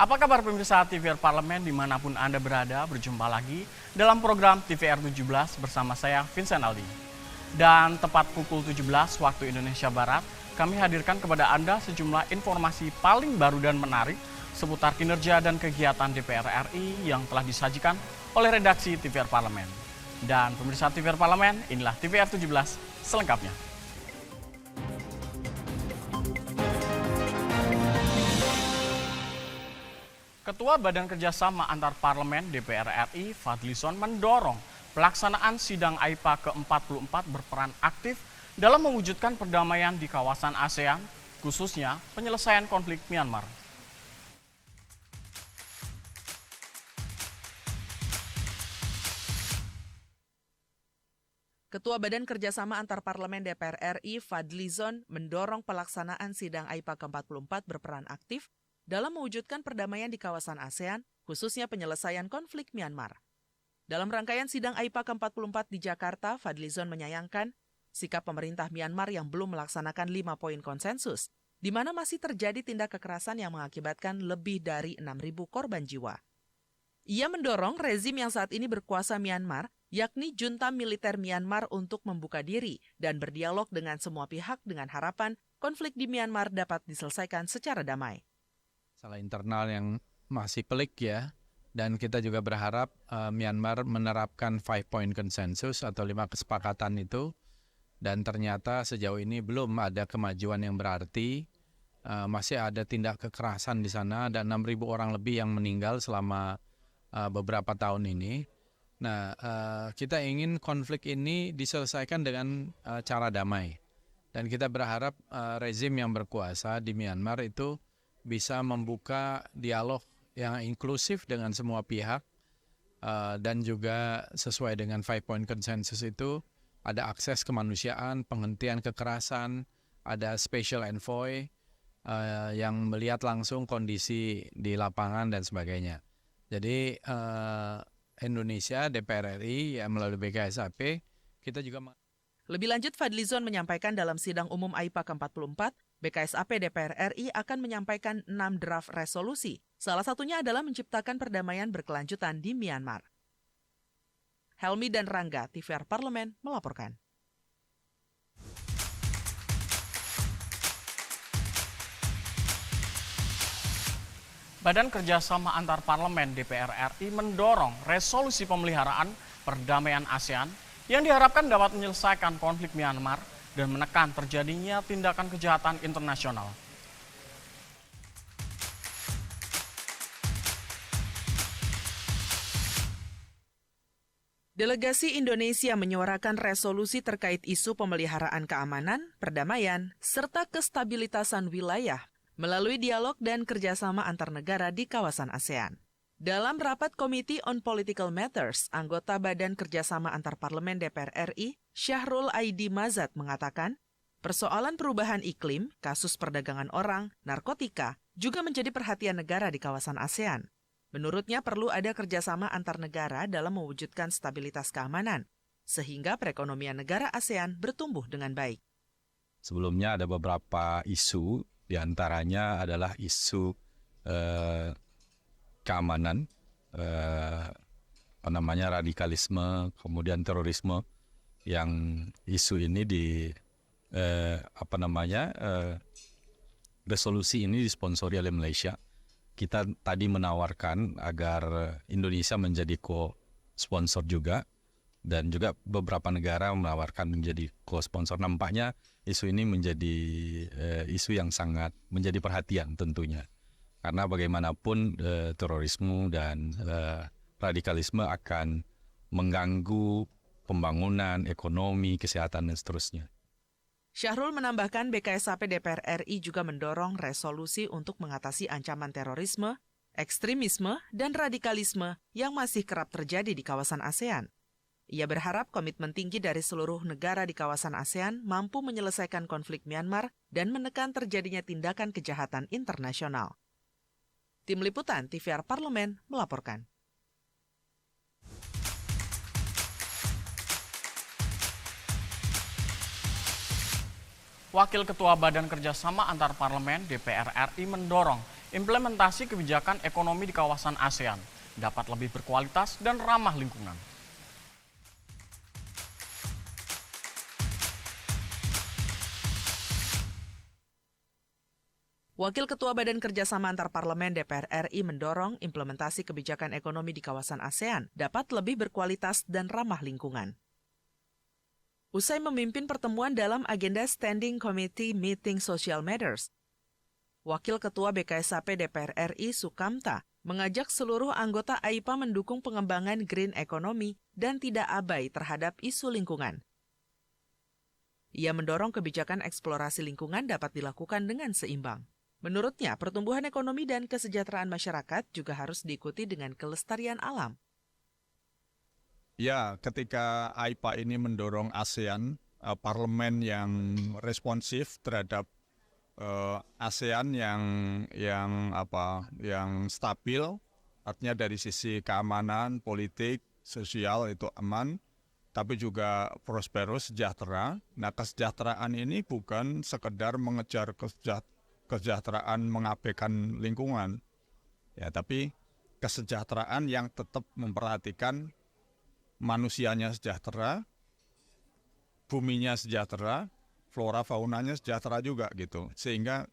Apa kabar pemirsa TVR Parlemen dimanapun Anda berada, berjumpa lagi dalam program TVR 17 bersama saya Vincent Aldi. Dan tepat pukul 17 waktu Indonesia Barat, kami hadirkan kepada Anda sejumlah informasi paling baru dan menarik seputar kinerja dan kegiatan DPR RI yang telah disajikan oleh redaksi TVR Parlemen. Dan pemirsa TVR Parlemen, inilah TVR 17 selengkapnya. Ketua Badan Kerjasama Antar Parlemen DPR RI, Fadlizon, mendorong pelaksanaan sidang AIPA ke-44 berperan aktif dalam mewujudkan perdamaian di kawasan ASEAN, khususnya penyelesaian konflik Myanmar. Ketua Badan Kerjasama Antar Parlemen DPR RI, Fadlizon, mendorong pelaksanaan sidang AIPA ke-44 berperan aktif dalam mewujudkan perdamaian di kawasan ASEAN, khususnya penyelesaian konflik Myanmar. Dalam rangkaian sidang AIPA ke-44 di Jakarta, Fadlizon menyayangkan sikap pemerintah Myanmar yang belum melaksanakan 5 poin konsensus, di mana masih terjadi tindak kekerasan yang mengakibatkan lebih dari 6.000 korban jiwa. Ia mendorong rezim yang saat ini berkuasa Myanmar, yakni junta militer Myanmar, untuk membuka diri dan berdialog dengan semua pihak dengan harapan konflik di Myanmar dapat diselesaikan secara damai. Masalah internal yang masih pelik ya, dan kita juga berharap Myanmar menerapkan 5 point consensus atau 5 kesepakatan itu, dan ternyata sejauh ini belum ada kemajuan yang berarti, masih ada tindak kekerasan di sana, ada 6.000 orang lebih yang meninggal selama beberapa tahun ini. Nah, kita ingin konflik ini diselesaikan dengan cara damai, dan kita berharap rezim yang berkuasa di Myanmar itu bisa membuka dialog yang inklusif dengan semua pihak, dan juga sesuai dengan 5 point consensus itu ada akses kemanusiaan, penghentian kekerasan, ada special envoy yang melihat langsung kondisi di lapangan dan sebagainya. Jadi Indonesia, DPR RI ya, melalui BKSAP, kita juga Lebih lanjut, Fadlizon menyampaikan dalam sidang umum AIPA ke-44, BKSAP DPR RI akan menyampaikan 6 draft resolusi. Salah satunya adalah menciptakan perdamaian berkelanjutan di Myanmar. Helmi dan Rangga, TVR Parlemen, melaporkan. Badan Kerjasama Antar Parlemen DPR RI mendorong resolusi pemeliharaan perdamaian ASEAN yang diharapkan dapat menyelesaikan konflik Myanmar dan menekan terjadinya tindakan kejahatan internasional. Delegasi Indonesia menyuarakan resolusi terkait isu pemeliharaan keamanan, perdamaian, serta kestabilitasan wilayah melalui dialog dan kerjasama antar negara di kawasan ASEAN. Dalam rapat Committee on Political Matters, anggota Badan Kerjasama Antar Parlemen DPR RI, Syahrul Aidi Mazat mengatakan, persoalan perubahan iklim, kasus perdagangan orang, narkotika, juga menjadi perhatian negara di kawasan ASEAN. Menurutnya perlu ada kerjasama antar negara dalam mewujudkan stabilitas keamanan, sehingga perekonomian negara ASEAN bertumbuh dengan baik. Sebelumnya ada beberapa isu, diantaranya adalah isu keamanan, radikalisme, kemudian terorisme, yang isu ini resolusi ini disponsori oleh Malaysia. Kita tadi menawarkan agar Indonesia menjadi co-sponsor juga, dan juga beberapa negara menawarkan menjadi co-sponsor. Nampaknya isu ini menjadi isu yang sangat menjadi perhatian tentunya. Karena bagaimanapun terorisme dan radikalisme akan mengganggu pembangunan, ekonomi, kesehatan, dan seterusnya. Syahrul menambahkan BKSAP DPR RI juga mendorong resolusi untuk mengatasi ancaman terorisme, ekstremisme, dan radikalisme yang masih kerap terjadi di kawasan ASEAN. Ia berharap komitmen tinggi dari seluruh negara di kawasan ASEAN mampu menyelesaikan konflik Myanmar dan menekan terjadinya tindakan kejahatan internasional. Tim Liputan TVR Parlemen melaporkan. Wakil Ketua Badan Kerjasama Antar Parlemen DPR RI mendorong implementasi kebijakan ekonomi di kawasan ASEAN dapat lebih berkualitas dan ramah lingkungan. Wakil Ketua Badan Kerjasama Antar Parlemen DPR RI mendorong implementasi kebijakan ekonomi di kawasan ASEAN dapat lebih berkualitas dan ramah lingkungan. Usai memimpin pertemuan dalam agenda Standing Committee Meeting Social Matters, Wakil Ketua BKSAP DPR RI Sukamta mengajak seluruh anggota AIPA mendukung pengembangan green economy dan tidak abai terhadap isu lingkungan. Ia mendorong kebijakan eksplorasi lingkungan dapat dilakukan dengan seimbang. Menurutnya, pertumbuhan ekonomi dan kesejahteraan masyarakat juga harus diikuti dengan kelestarian alam. Ya, ketika AIPA ini mendorong ASEAN, parlemen yang responsif terhadap ASEAN yang stabil, artinya dari sisi keamanan, politik, sosial itu aman, tapi juga prosperous, sejahtera. Nah, kesejahteraan ini bukan sekedar mengejar kesejahteraan mengabaikan lingkungan, ya, tapi kesejahteraan yang tetap memperhatikan manusianya sejahtera, buminya sejahtera, flora faunanya sejahtera juga gitu, sehingga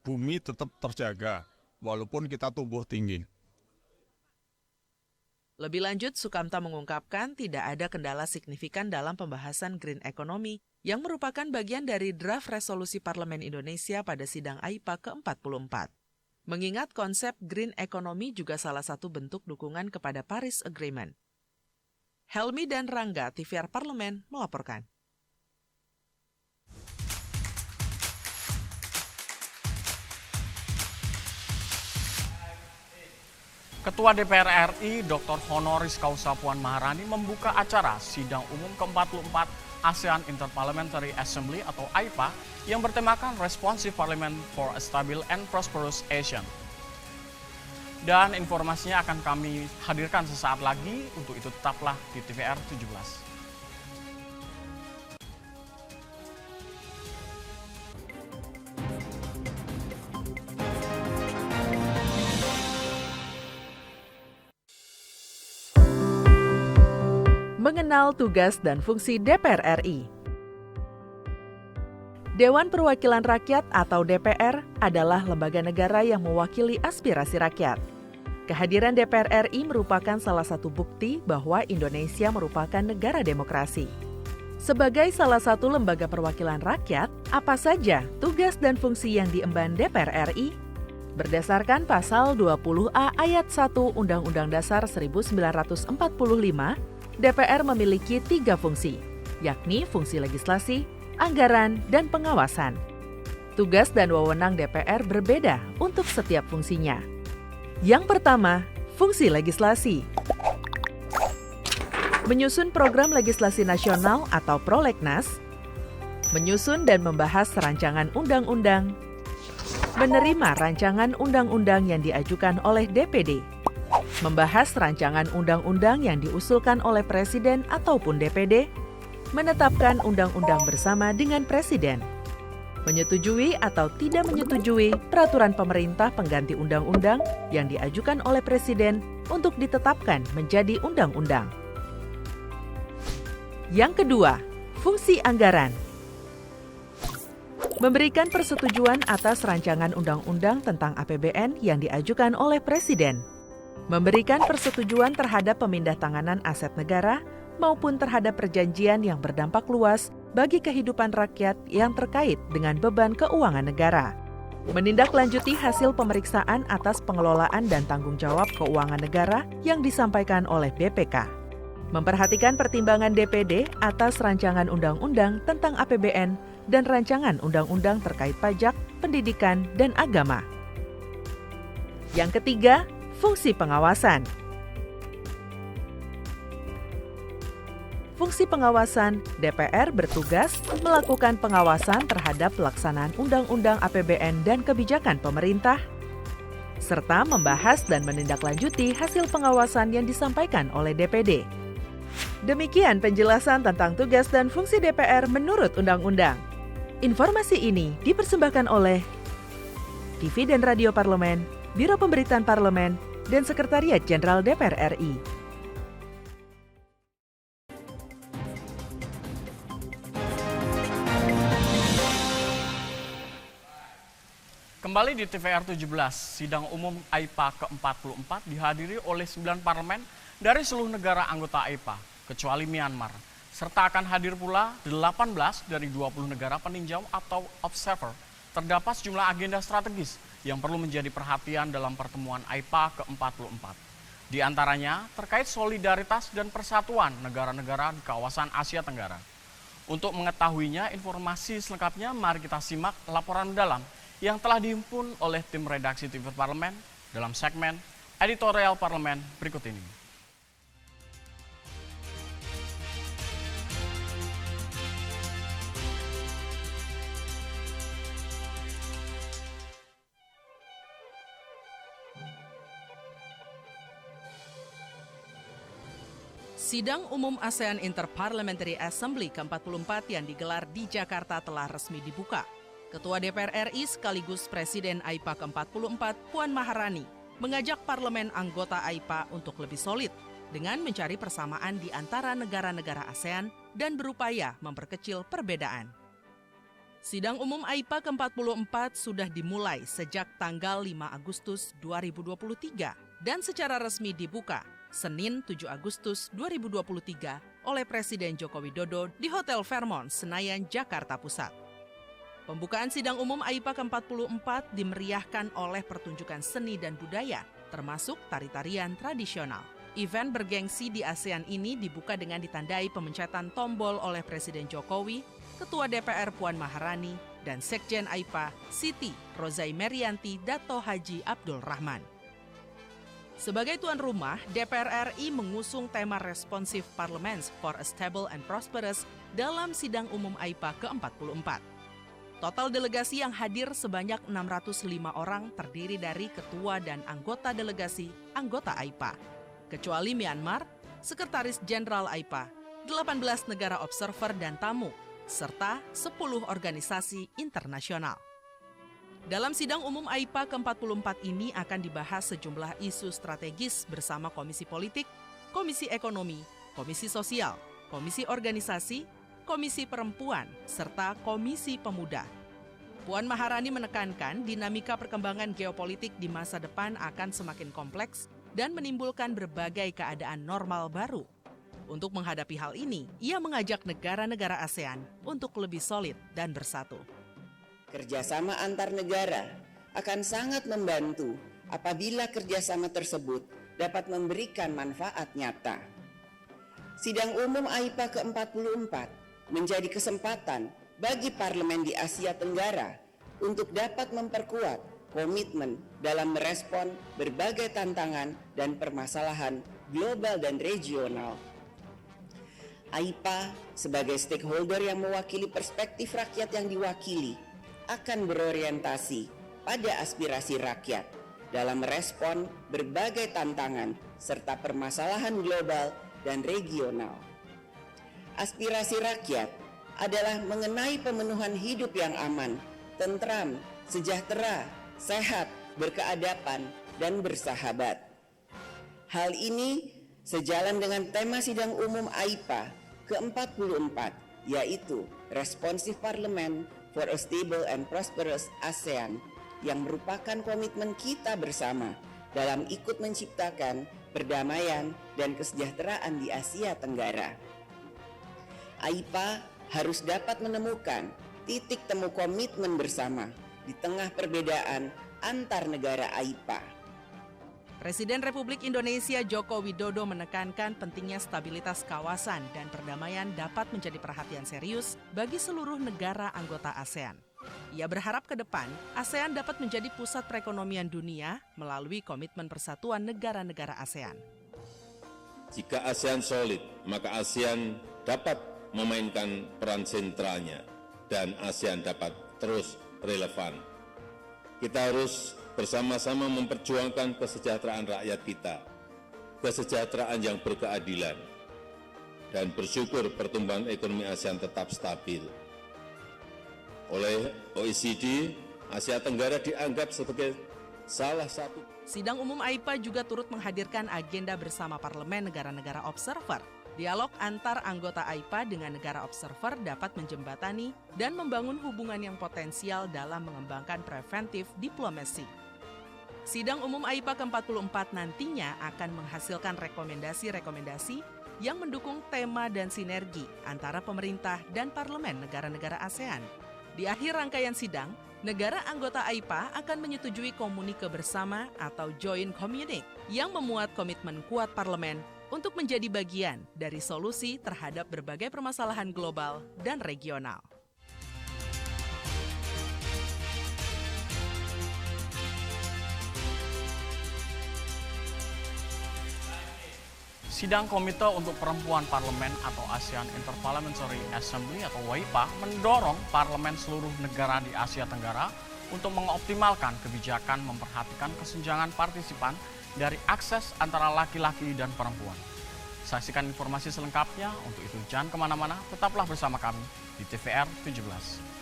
bumi tetap terjaga walaupun kita tumbuh tinggi. Lebih lanjut, Sukamta mengungkapkan tidak ada kendala signifikan dalam pembahasan green economy yang merupakan bagian dari draft resolusi Parlemen Indonesia pada sidang AIPA ke-44. Mengingat konsep green economy juga salah satu bentuk dukungan kepada Paris Agreement. Helmi dan Rangga, TVR Parlemen, melaporkan. Ketua DPR RI Dr. Honoris Causa Puan Maharani membuka acara Sidang Umum ke-44 ASEAN Interparliamentary Assembly atau AIPA yang bertemakan Responsive Parliament for a Stable and Prosperous ASEAN. Dan informasinya akan kami hadirkan sesaat lagi, untuk itu tetaplah di TVR 17. Mengenal tugas dan fungsi DPR RI. Dewan Perwakilan Rakyat atau DPR adalah lembaga negara yang mewakili aspirasi rakyat. Kehadiran DPR RI merupakan salah satu bukti bahwa Indonesia merupakan negara demokrasi. Sebagai salah satu lembaga perwakilan rakyat, apa saja tugas dan fungsi yang diemban DPR RI? Berdasarkan pasal 20A ayat 1 Undang-Undang Dasar 1945, DPR memiliki 3 fungsi, yakni fungsi legislasi, anggaran, dan pengawasan. Tugas dan wewenang DPR berbeda untuk setiap fungsinya. Yang pertama, fungsi legislasi. Menyusun program legislasi nasional atau prolegnas, menyusun dan membahas rancangan undang-undang, menerima rancangan undang-undang yang diajukan oleh DPD, membahas rancangan undang-undang yang diusulkan oleh Presiden ataupun DPD, menetapkan undang-undang bersama dengan Presiden, menyetujui atau tidak menyetujui peraturan pemerintah pengganti undang-undang yang diajukan oleh Presiden untuk ditetapkan menjadi undang-undang. Yang kedua, fungsi anggaran. Memberikan persetujuan atas rancangan undang-undang tentang APBN yang diajukan oleh Presiden. Memberikan persetujuan terhadap pemindah-tanganan aset negara maupun terhadap perjanjian yang berdampak luas bagi kehidupan rakyat yang terkait dengan beban keuangan negara. Menindaklanjuti hasil pemeriksaan atas pengelolaan dan tanggung jawab keuangan negara yang disampaikan oleh BPK. Memperhatikan pertimbangan DPD atas rancangan undang-undang tentang APBN dan rancangan undang-undang terkait pajak, pendidikan, dan agama. Yang ketiga, fungsi pengawasan. Fungsi pengawasan, DPR bertugas melakukan pengawasan terhadap pelaksanaan Undang-Undang APBN dan kebijakan pemerintah, serta membahas dan menindaklanjuti hasil pengawasan yang disampaikan oleh DPD. Demikian penjelasan tentang tugas dan fungsi DPR menurut Undang-Undang. Informasi ini dipersembahkan oleh TV dan Radio Parlemen, Biro Pemberitaan Parlemen, dan Sekretariat Jenderal DPR RI. Kembali di TVR 17, sidang umum AIPA ke-44 dihadiri oleh 9 parlemen dari seluruh negara anggota AIPA, kecuali Myanmar. Serta akan hadir pula 18 dari 20 negara peninjau atau observer. Terdapat sejumlah agenda strategis yang perlu menjadi perhatian dalam pertemuan AIPA ke-44. Di antaranya terkait solidaritas dan persatuan negara-negara di kawasan Asia Tenggara. Untuk mengetahuinya informasi selengkapnya, mari kita simak laporan mendalam yang telah dihimpun oleh tim redaksi TV Parlemen dalam segmen Editorial Parlemen berikut ini. Sidang Umum ASEAN Interparliamentary Assembly ke-44 yang digelar di Jakarta telah resmi dibuka. Ketua DPR RI sekaligus Presiden AIPA ke-44, Puan Maharani, mengajak parlemen anggota AIPA untuk lebih solid dengan mencari persamaan di antara negara-negara ASEAN dan berupaya memperkecil perbedaan. Sidang umum AIPA ke-44 sudah dimulai sejak tanggal 5 Agustus 2023 dan secara resmi dibuka Senin 7 Agustus 2023 oleh Presiden Joko Widodo di Hotel Fairmont, Senayan, Jakarta Pusat. Pembukaan sidang umum AIPA ke-44 dimeriahkan oleh pertunjukan seni dan budaya, termasuk tari-tarian tradisional. Event bergengsi di ASEAN ini dibuka dengan ditandai pemencatan tombol oleh Presiden Jokowi, Ketua DPR Puan Maharani, dan Sekjen AIPA Siti Rozai Merianti Dato Haji Abdul Rahman. Sebagai tuan rumah, DPR RI mengusung tema Responsive Parliaments for a Stable and Prosperous dalam sidang umum AIPA ke-44. Total delegasi yang hadir sebanyak 605 orang terdiri dari ketua dan anggota delegasi anggota AIPA. Kecuali Myanmar, Sekretaris Jenderal AIPA, 18 negara observer dan tamu, serta 10 organisasi internasional. Dalam sidang umum AIPA ke-44 ini akan dibahas sejumlah isu strategis bersama Komisi Politik, Komisi Ekonomi, Komisi Sosial, Komisi Organisasi, Komisi Perempuan, serta Komisi Pemuda. Puan Maharani menekankan dinamika perkembangan geopolitik di masa depan akan semakin kompleks dan menimbulkan berbagai keadaan normal baru. Untuk menghadapi hal ini, ia mengajak negara-negara ASEAN untuk lebih solid dan bersatu. Kerjasama antar negara akan sangat membantu apabila kerjasama tersebut dapat memberikan manfaat nyata. Sidang umum AIPA ke-44 menjadi kesempatan bagi parlemen di Asia Tenggara untuk dapat memperkuat komitmen dalam merespon berbagai tantangan dan permasalahan global dan regional. AIPA sebagai stakeholder yang mewakili perspektif rakyat yang diwakili akan berorientasi pada aspirasi rakyat dalam merespon berbagai tantangan serta permasalahan global dan regional. Aspirasi rakyat adalah mengenai pemenuhan hidup yang aman, tentram, sejahtera, sehat, berkeadapan, dan bersahabat. Hal ini sejalan dengan tema sidang umum AIPA ke-44, yaitu Responsive Parliament for a Stable and Prosperous ASEAN, yang merupakan komitmen kita bersama dalam ikut menciptakan perdamaian dan kesejahteraan di Asia Tenggara. AIPA harus dapat menemukan titik temu komitmen bersama di tengah perbedaan antar negara AIPA. Presiden Republik Indonesia Joko Widodo menekankan pentingnya stabilitas kawasan dan perdamaian dapat menjadi perhatian serius bagi seluruh negara anggota ASEAN. Ia berharap ke depan ASEAN dapat menjadi pusat perekonomian dunia melalui komitmen persatuan negara-negara ASEAN. Jika ASEAN solid, maka ASEAN dapat memainkan peran sentralnya dan ASEAN dapat terus relevan. Kita harus bersama-sama memperjuangkan kesejahteraan rakyat kita, kesejahteraan yang berkeadilan, dan bersyukur pertumbuhan ekonomi ASEAN tetap stabil. Oleh OECD, Asia Tenggara dianggap sebagai Salah satu Sidang umum AIPA juga turut menghadirkan agenda bersama parlemen negara-negara observer. Dialog antar anggota AIPA dengan negara observer dapat menjembatani dan membangun hubungan yang potensial dalam mengembangkan preventif diplomasi. Sidang umum AIPA ke-44 nantinya akan menghasilkan rekomendasi-rekomendasi yang mendukung tema dan sinergi antara pemerintah dan parlemen negara-negara ASEAN. Di akhir rangkaian sidang, negara anggota AIPA akan menyetujui komunike bersama atau joint communique yang memuat komitmen kuat parlemen untuk menjadi bagian dari solusi terhadap berbagai permasalahan global dan regional. Sidang Komite untuk Perempuan Parlemen atau ASEAN Interparliamentary Assembly atau WAIPA mendorong parlemen seluruh negara di Asia Tenggara untuk mengoptimalkan kebijakan memperhatikan kesenjangan partisipan dari akses antara laki-laki dan perempuan. Saksikan informasi selengkapnya, untuk itu jangan kemana-mana, tetaplah bersama kami di TVR 17.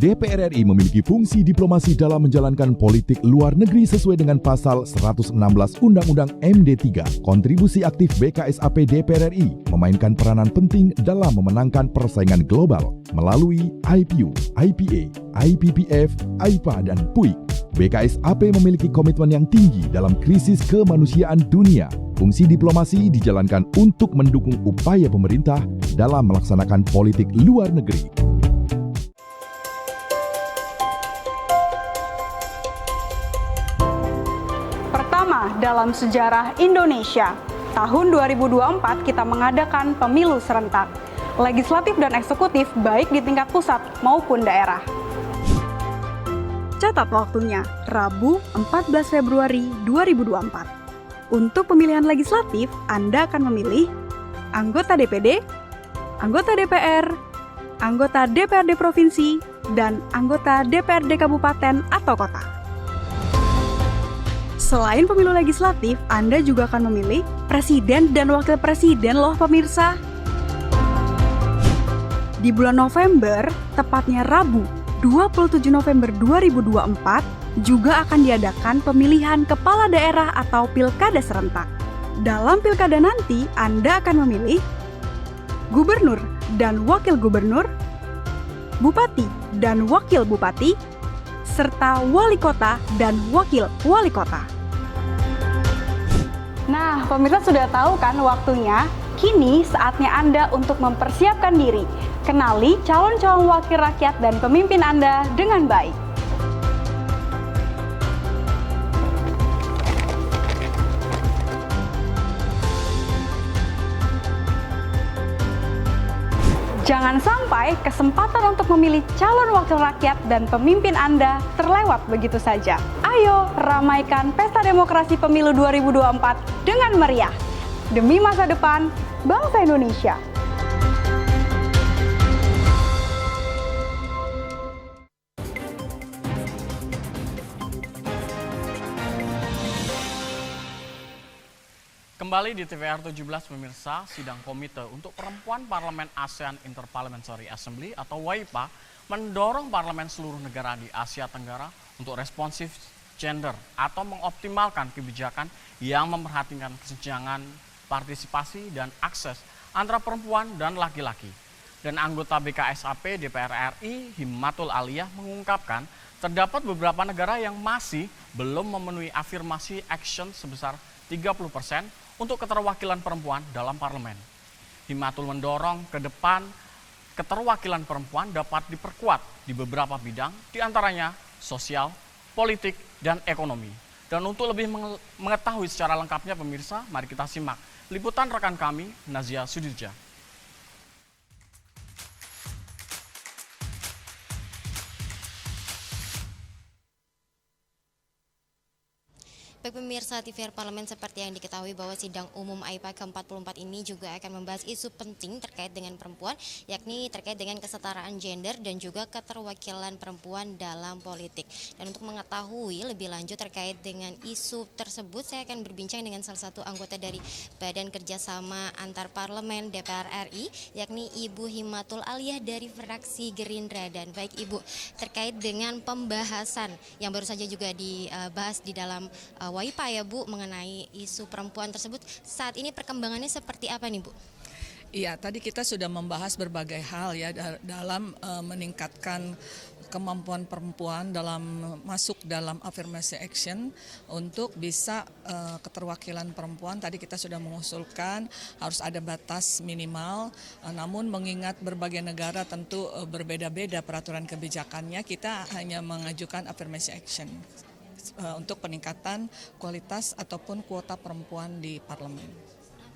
DPR RI memiliki fungsi diplomasi dalam menjalankan politik luar negeri sesuai dengan pasal 116 Undang-Undang MD 3. Kontribusi aktif BKSAP DPR RI memainkan peranan penting dalam memenangkan persaingan global melalui IPU, IPA, IPPF, AIPA, dan PUIK. BKSAP memiliki komitmen yang tinggi dalam krisis kemanusiaan dunia. Fungsi diplomasi dijalankan untuk mendukung upaya pemerintah dalam melaksanakan politik luar negeri. Dalam sejarah Indonesia, tahun 2024 kita mengadakan pemilu serentak, legislatif dan eksekutif baik di tingkat pusat maupun daerah. Catat waktunya, Rabu 14 Februari 2024. Untuk pemilihan legislatif, Anda akan memilih anggota DPD, anggota DPR, anggota DPRD Provinsi, dan anggota DPRD Kabupaten atau Kota. Selain pemilu legislatif, Anda juga akan memilih presiden dan wakil presiden loh pemirsa. Di bulan November, tepatnya Rabu 27 November 2024, juga akan diadakan pemilihan kepala daerah atau pilkada serentak. Dalam pilkada nanti, Anda akan memilih gubernur dan wakil gubernur, bupati dan wakil bupati, serta wali kota dan wakil wali kota. Nah, pemirsa sudah tahu kan waktunya? Kini saatnya Anda untuk mempersiapkan diri. Kenali calon-calon wakil rakyat dan pemimpin Anda dengan baik. Jangan sampai kesempatan untuk memilih calon wakil rakyat dan pemimpin Anda terlewat begitu saja. Ayo ramaikan pesta demokrasi pemilu 2024 dengan meriah. Demi masa depan bangsa Indonesia. Kembali di TVR 17 pemirsa, sidang Komite untuk Perempuan Parlemen ASEAN Interparliamentary Assembly atau WAIPA mendorong parlemen seluruh negara di Asia Tenggara untuk responsif gender atau mengoptimalkan kebijakan yang memperhatikan kesenjangan partisipasi dan akses antara perempuan dan laki-laki. Dan anggota BKSAP DPR RI Himmatul Aliyah mengungkapkan terdapat beberapa negara yang masih belum memenuhi afirmasi action sebesar 30% untuk keterwakilan perempuan dalam parlemen. Himmatul mendorong ke depan keterwakilan perempuan dapat diperkuat di beberapa bidang, diantaranya sosial, politik, dan ekonomi. Dan untuk lebih mengetahui secara lengkapnya pemirsa, mari kita simak liputan rekan kami Nazia Sudirja. Baik pemirsa TVR Parlemen, seperti yang diketahui bahwa sidang umum AIPA ke-44 ini juga akan membahas isu penting terkait dengan perempuan, yakni terkait dengan kesetaraan gender dan juga keterwakilan perempuan dalam politik. Dan untuk mengetahui lebih lanjut terkait dengan isu tersebut, saya akan berbincang dengan salah satu anggota dari Badan Kerjasama Antar Parlemen DPR RI, yakni Ibu Himatul Aliyah dari fraksi Gerindra. Dan baik Ibu, terkait dengan pembahasan yang baru saja juga dibahas di dalam WAIPA ya Bu, mengenai isu perempuan tersebut, saat ini perkembangannya seperti apa nih Bu? Iya, tadi kita sudah membahas berbagai hal ya dalam meningkatkan kemampuan perempuan dalam masuk dalam affirmative action untuk bisa keterwakilan perempuan. Tadi kita sudah mengusulkan harus ada batas minimal, namun mengingat berbagai negara tentu berbeda-beda peraturan kebijakannya, kita hanya mengajukan affirmative action untuk peningkatan kualitas ataupun kuota perempuan di parlemen.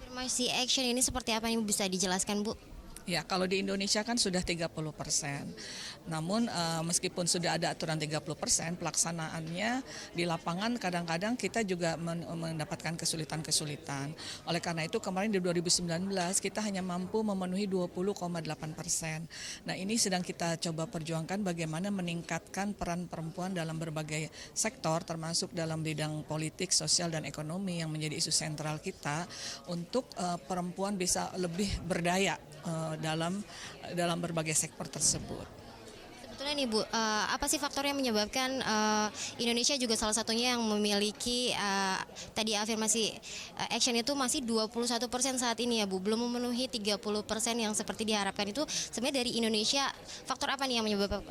Afirmasi action ini seperti apa nih, bisa dijelaskan Bu? Ya, kalau di Indonesia kan sudah 30%. Namun meskipun sudah ada aturan 30%, pelaksanaannya di lapangan kadang-kadang kita juga mendapatkan kesulitan-kesulitan. Oleh karena itu kemarin di 2019 kita hanya mampu memenuhi 20,8%. Nah, ini sedang kita coba perjuangkan bagaimana meningkatkan peran perempuan dalam berbagai sektor, termasuk dalam bidang politik, sosial, dan ekonomi yang menjadi isu sentral kita untuk perempuan bisa lebih berdaya dalam berbagai sektor tersebut. Sebetulnya nih Bu, apa sih faktor yang menyebabkan Indonesia juga salah satunya yang memiliki tadi afirmasi action itu masih 21% saat ini ya Bu, belum memenuhi 30% yang seperti diharapkan. Itu sebenarnya dari Indonesia, faktor apa nih yang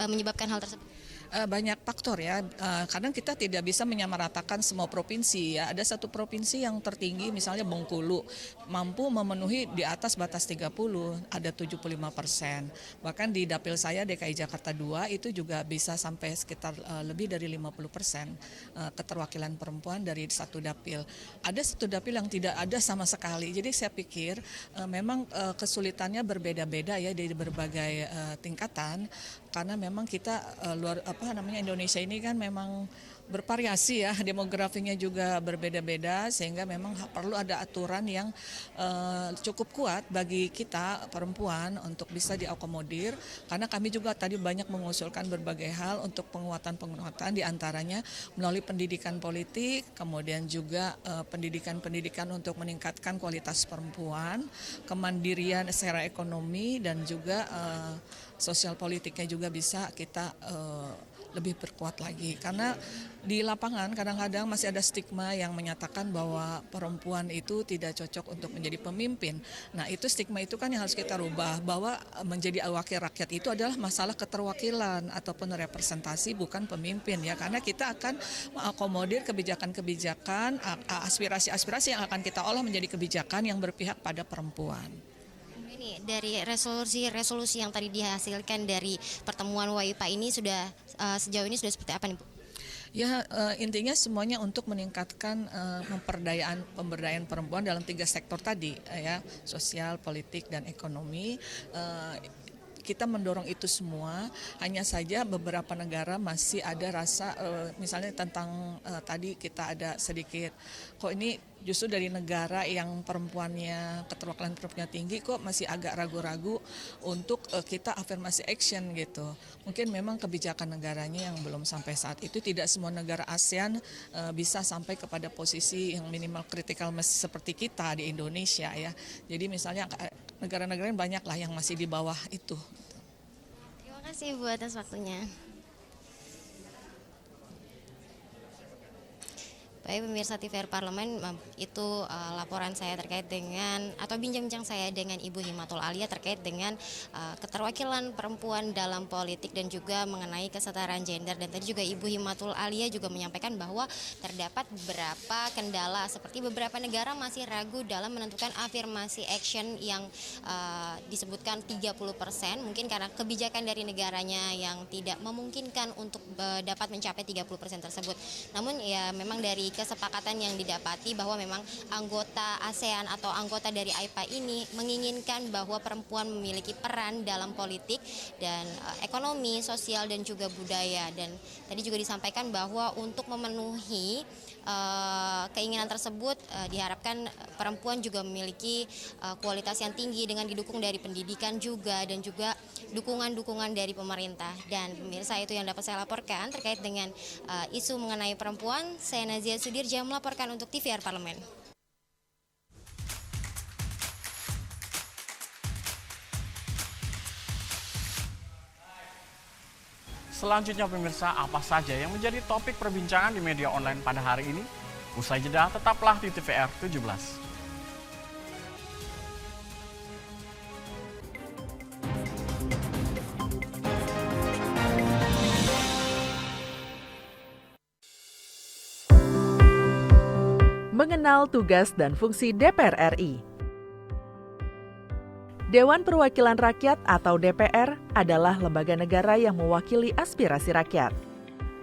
menyebabkan hal tersebut? Banyak faktor ya, kadang kita tidak bisa menyamaratakan semua provinsi ya. Ada satu provinsi yang tertinggi misalnya Bengkulu mampu memenuhi di atas batas 30, ada 75%. Bahkan di dapil saya DKI Jakarta 2 itu juga bisa sampai sekitar lebih dari 50% keterwakilan perempuan dari satu dapil. Ada satu dapil yang tidak ada sama sekali. Jadi saya pikir memang kesulitannya berbeda-beda ya di berbagai tingkatan, karena memang kita Indonesia ini kan memang bervariasi ya, demografinya juga berbeda-beda, sehingga memang perlu ada aturan yang cukup kuat bagi kita perempuan untuk bisa diakomodir, karena kami juga tadi banyak mengusulkan berbagai hal untuk penguatan diantaranya melalui pendidikan politik, kemudian juga pendidikan untuk meningkatkan kualitas perempuan, kemandirian secara ekonomi, dan juga sosial politiknya juga bisa kita lebih perkuat lagi, karena di lapangan kadang-kadang masih ada stigma yang menyatakan bahwa perempuan itu tidak cocok untuk menjadi pemimpin. Nah, itu stigma itu kan yang harus kita rubah, bahwa menjadi wakil rakyat itu adalah masalah keterwakilan ataupun representasi, bukan pemimpin ya, karena kita akan mengakomodir kebijakan-kebijakan, aspirasi-aspirasi yang akan kita olah menjadi kebijakan yang berpihak pada perempuan. Ini dari resolusi yang tadi dihasilkan dari pertemuan WAIPA ini sudah sejauh ini sudah seperti apa nih Bu? Ya, intinya semuanya untuk meningkatkan pemberdayaan perempuan dalam 3 sektor tadi ya, sosial, politik, dan ekonomi. Kita mendorong itu semua, hanya saja beberapa negara masih ada rasa misalnya tentang tadi kita ada sedikit, kok ini justru dari negara yang keterwakilan perempuannya tinggi kok masih agak ragu-ragu untuk kita afirmasi action gitu. Mungkin memang kebijakan negaranya yang belum sampai saat itu. Tidak semua negara ASEAN bisa sampai kepada posisi yang minimal critical mass seperti kita di Indonesia ya. Jadi misalnya negara-negara banyak lah yang masih di bawah itu. Terima kasih Bu atas waktunya. Baik pemirsa TVR Parlemen, itu laporan saya terkait dengan atau bincang-bincang saya dengan Ibu Himatul Aliyah terkait dengan keterwakilan perempuan dalam politik dan juga mengenai kesetaraan gender. Dan tadi juga Ibu Himatul Aliyah juga menyampaikan bahwa terdapat beberapa kendala, seperti beberapa negara masih ragu dalam menentukan afirmasi action yang disebutkan 30%, mungkin karena kebijakan dari negaranya yang tidak memungkinkan untuk dapat mencapai 30% tersebut. Namun ya memang dari kesepakatan yang didapati bahwa memang anggota ASEAN atau anggota dari AIPA ini menginginkan bahwa perempuan memiliki peran dalam politik dan ekonomi, sosial dan juga budaya. Dan tadi juga disampaikan bahwa untuk memenuhi keinginan tersebut diharapkan perempuan juga memiliki kualitas yang tinggi dengan didukung dari pendidikan juga dan juga dukungan-dukungan dari pemerintah. Dan pemirsa, itu yang dapat saya laporkan terkait dengan isu mengenai perempuan. Saya Nazia Sudirja melaporkan untuk TVR Parlemen. Selanjutnya pemirsa, apa saja yang menjadi topik perbincangan di media online pada hari ini? Usai jeda, tetaplah di TVR 17. Mengenal tugas dan fungsi DPR RI. Dewan Perwakilan Rakyat atau DPR adalah lembaga negara yang mewakili aspirasi rakyat.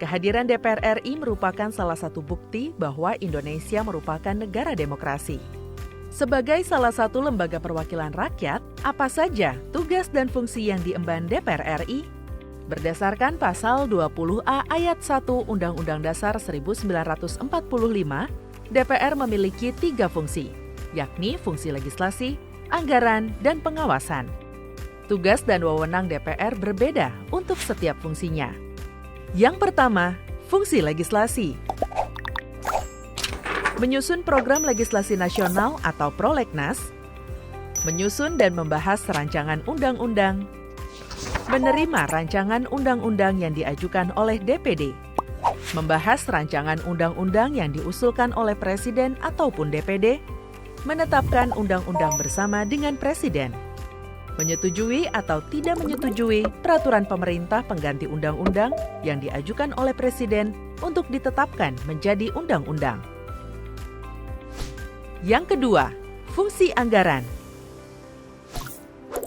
Kehadiran DPR RI merupakan salah satu bukti bahwa Indonesia merupakan negara demokrasi. Sebagai salah satu lembaga perwakilan rakyat, apa saja tugas dan fungsi yang diemban DPR RI? Berdasarkan pasal 20A ayat 1 Undang-Undang Dasar 1945, DPR memiliki 3 fungsi, yakni fungsi legislasi, anggaran, dan pengawasan. Tugas dan wewenang DPR berbeda untuk setiap fungsinya. Yang pertama, fungsi legislasi. Menyusun program legislasi nasional atau prolegnas, menyusun dan membahas rancangan undang-undang, menerima rancangan undang-undang yang diajukan oleh DPD, membahas rancangan undang-undang yang diusulkan oleh Presiden ataupun DPD, menetapkan undang-undang bersama dengan Presiden, menyetujui atau tidak menyetujui peraturan pemerintah pengganti undang-undang yang diajukan oleh Presiden untuk ditetapkan menjadi undang-undang. Yang kedua, fungsi anggaran.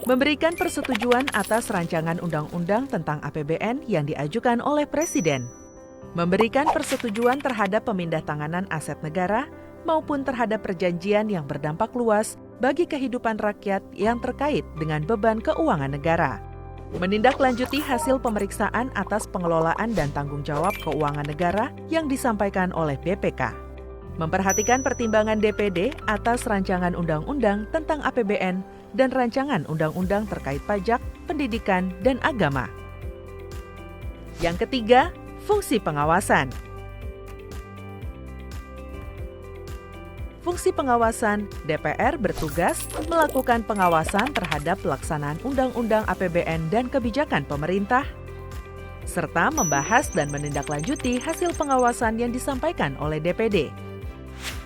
Memberikan persetujuan atas rancangan undang-undang tentang APBN yang diajukan oleh Presiden. Memberikan persetujuan terhadap pemindahtanganan aset negara maupun terhadap perjanjian yang berdampak luas bagi kehidupan rakyat yang terkait dengan beban keuangan negara. Menindaklanjuti hasil pemeriksaan atas pengelolaan dan tanggung jawab keuangan negara yang disampaikan oleh BPK. Memperhatikan pertimbangan DPD atas rancangan undang-undang tentang APBN dan rancangan undang-undang terkait pajak, pendidikan, dan agama. Yang ketiga, fungsi pengawasan. Fungsi pengawasan, DPR bertugas melakukan pengawasan terhadap pelaksanaan Undang-Undang APBN dan kebijakan pemerintah, serta membahas dan menindaklanjuti hasil pengawasan yang disampaikan oleh DPD.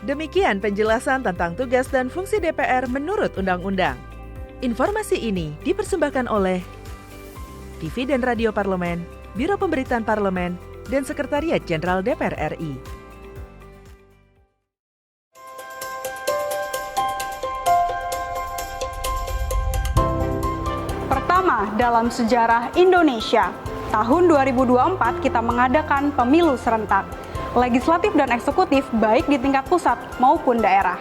Demikian penjelasan tentang tugas dan fungsi DPR menurut Undang-Undang. Informasi ini dipersembahkan oleh TV dan Radio Parlemen, Biro Pemberitaan Parlemen, dan Sekretariat Jenderal DPR RI. Pertama dalam sejarah Indonesia, tahun 2024 kita mengadakan pemilu serentak, legislatif dan eksekutif baik di tingkat pusat maupun daerah.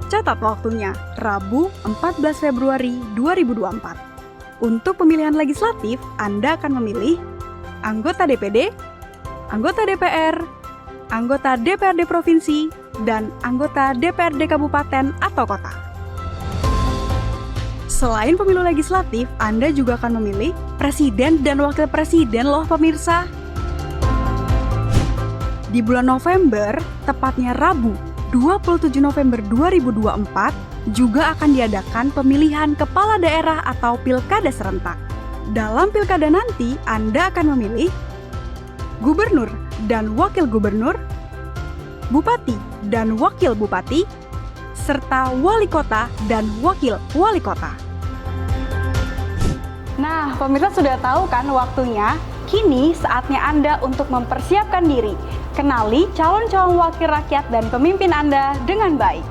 Catat waktunya, Rabu 14 Februari 2024. Untuk pemilihan legislatif, Anda akan memilih anggota DPD, anggota DPR, anggota DPRD Provinsi, dan anggota DPRD Kabupaten atau Kota. Selain pemilu legislatif, Anda juga akan memilih presiden dan wakil presiden loh pemirsa. Di bulan November, tepatnya Rabu 27 November 2024, juga akan diadakan pemilihan kepala daerah atau pilkada serentak. Dalam pilkada nanti, Anda akan memilih gubernur dan wakil gubernur, bupati dan wakil bupati, serta wali kota dan wakil wali kota. Nah, pemirsa sudah tahu kan waktunya? Kini saatnya Anda untuk mempersiapkan diri. Kenali calon-calon wakil rakyat dan pemimpin Anda dengan baik.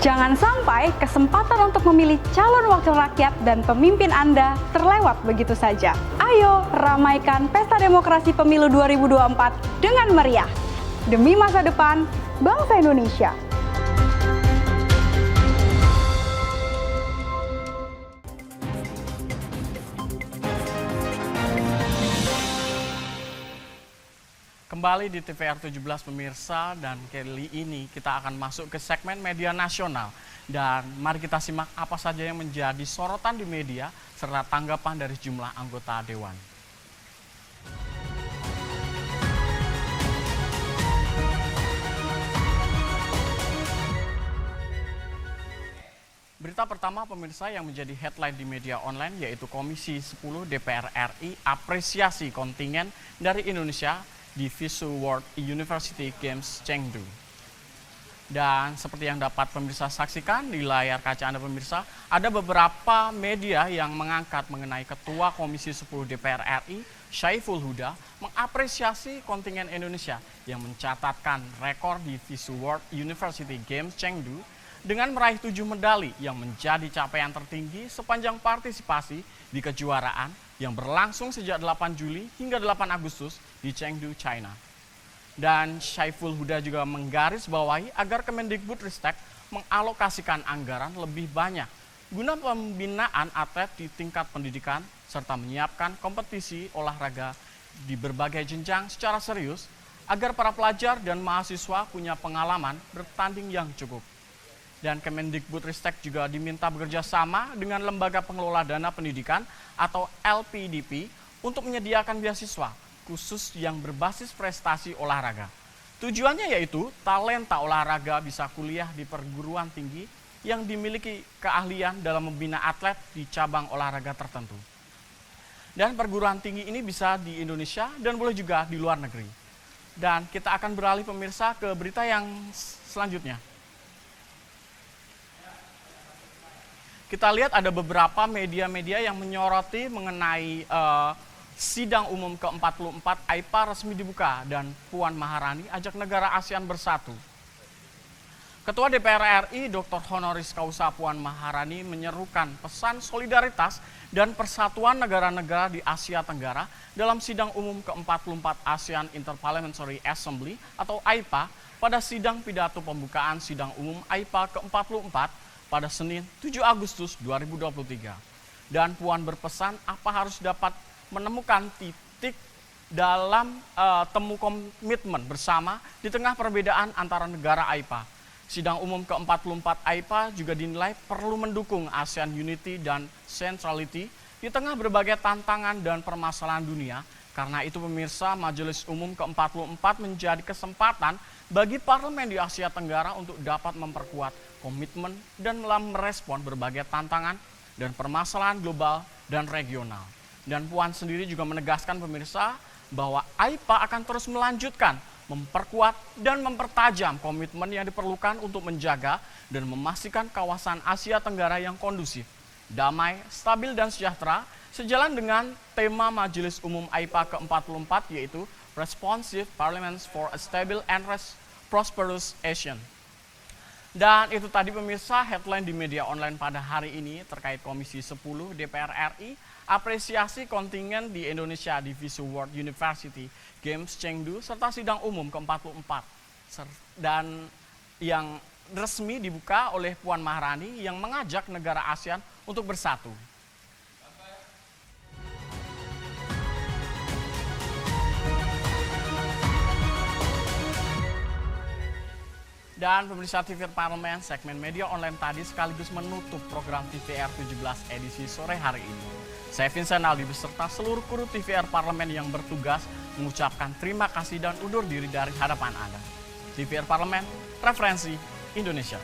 Jangan sampai kesempatan untuk memilih calon wakil rakyat dan pemimpin Anda terlewat begitu saja. Ayo ramaikan pesta demokrasi pemilu 2024 dengan meriah. Demi masa depan bangsa Indonesia. Kembali di TVR 17 pemirsa, dan kali ini kita akan masuk ke segmen media nasional. Dan mari kita simak apa saja yang menjadi sorotan di media serta tanggapan dari sejumlah anggota Dewan. Berita pertama pemirsa yang menjadi headline di media online yaitu Komisi 10 DPR RI apresiasi kontingen dari Indonesia di FISU World University Games Chengdu. Dan seperti yang dapat pemirsa saksikan di layar kaca Anda pemirsa, ada beberapa media yang mengangkat mengenai Ketua Komisi 10 DPR RI, Syaiful Huda, mengapresiasi kontingen Indonesia yang mencatatkan rekor di FISU World University Games Chengdu dengan meraih 7 medali yang menjadi capaian tertinggi sepanjang partisipasi di kejuaraan yang berlangsung sejak 8 Juli hingga 8 Agustus di Chengdu, China. Dan Syaiful Huda juga menggarisbawahi agar Kemendikbudristek mengalokasikan anggaran lebih banyak guna pembinaan atlet di tingkat pendidikan serta menyiapkan kompetisi olahraga di berbagai jenjang secara serius agar para pelajar dan mahasiswa punya pengalaman bertanding yang cukup. Dan Kemendikbudristek juga diminta bekerja sama dengan Lembaga Pengelola Dana Pendidikan atau LPDP untuk menyediakan beasiswa khusus yang berbasis prestasi olahraga. Tujuannya yaitu talenta olahraga bisa kuliah di perguruan tinggi yang dimiliki keahlian dalam membina atlet di cabang olahraga tertentu. Dan perguruan tinggi ini bisa di Indonesia dan boleh juga di luar negeri. Dan kita akan beralih pemirsa ke berita yang selanjutnya. Kita lihat ada beberapa media-media yang menyoroti mengenai sidang umum ke-44 AIPA resmi dibuka dan Puan Maharani ajak negara ASEAN bersatu. Ketua DPR RI Dr. Honoris Causa Puan Maharani menyerukan pesan solidaritas dan persatuan negara-negara di Asia Tenggara dalam sidang umum ke-44 ASEAN Interparliamentary Assembly atau AIPA pada sidang pidato pembukaan sidang umum AIPA ke-44 pada Senin 7 Agustus 2023. Dan Puan berpesan apa harus dapat menemukan titik dalam temu komitmen bersama di tengah perbedaan antara negara AIPA. Sidang umum ke-44 AIPA juga dinilai perlu mendukung ASEAN Unity dan Centrality di tengah berbagai tantangan dan permasalahan dunia. Karena itu pemirsa, Majelis Umum ke-44 menjadi kesempatan bagi parlemen di Asia Tenggara untuk dapat memperkuat komitmen dan merespon berbagai tantangan dan permasalahan global dan regional. Dan Puan sendiri juga menegaskan pemirsa bahwa AIPA akan terus melanjutkan, memperkuat dan mempertajam komitmen yang diperlukan untuk menjaga dan memastikan kawasan Asia Tenggara yang kondusif, damai, stabil dan sejahtera sejalan dengan tema Majelis Umum AIPA ke-44 yaitu Responsive Parliaments for a Stable and Prosperous ASEAN. Dan itu tadi pemirsa headline di media online pada hari ini terkait Komisi 10 DPR RI apresiasi kontingen di Indonesia di FISU World University Games Chengdu serta sidang umum ke-44 dan yang resmi dibuka oleh Puan Maharani yang mengajak negara ASEAN untuk bersatu. Dan pemirsa TVR Parlemen, segmen media online tadi sekaligus menutup program TVR 17 edisi sore hari ini. Saya Vincent Aldi beserta seluruh kru TVR Parlemen yang bertugas mengucapkan terima kasih dan undur diri dari hadapan Anda. TVR Parlemen, referensi Indonesia.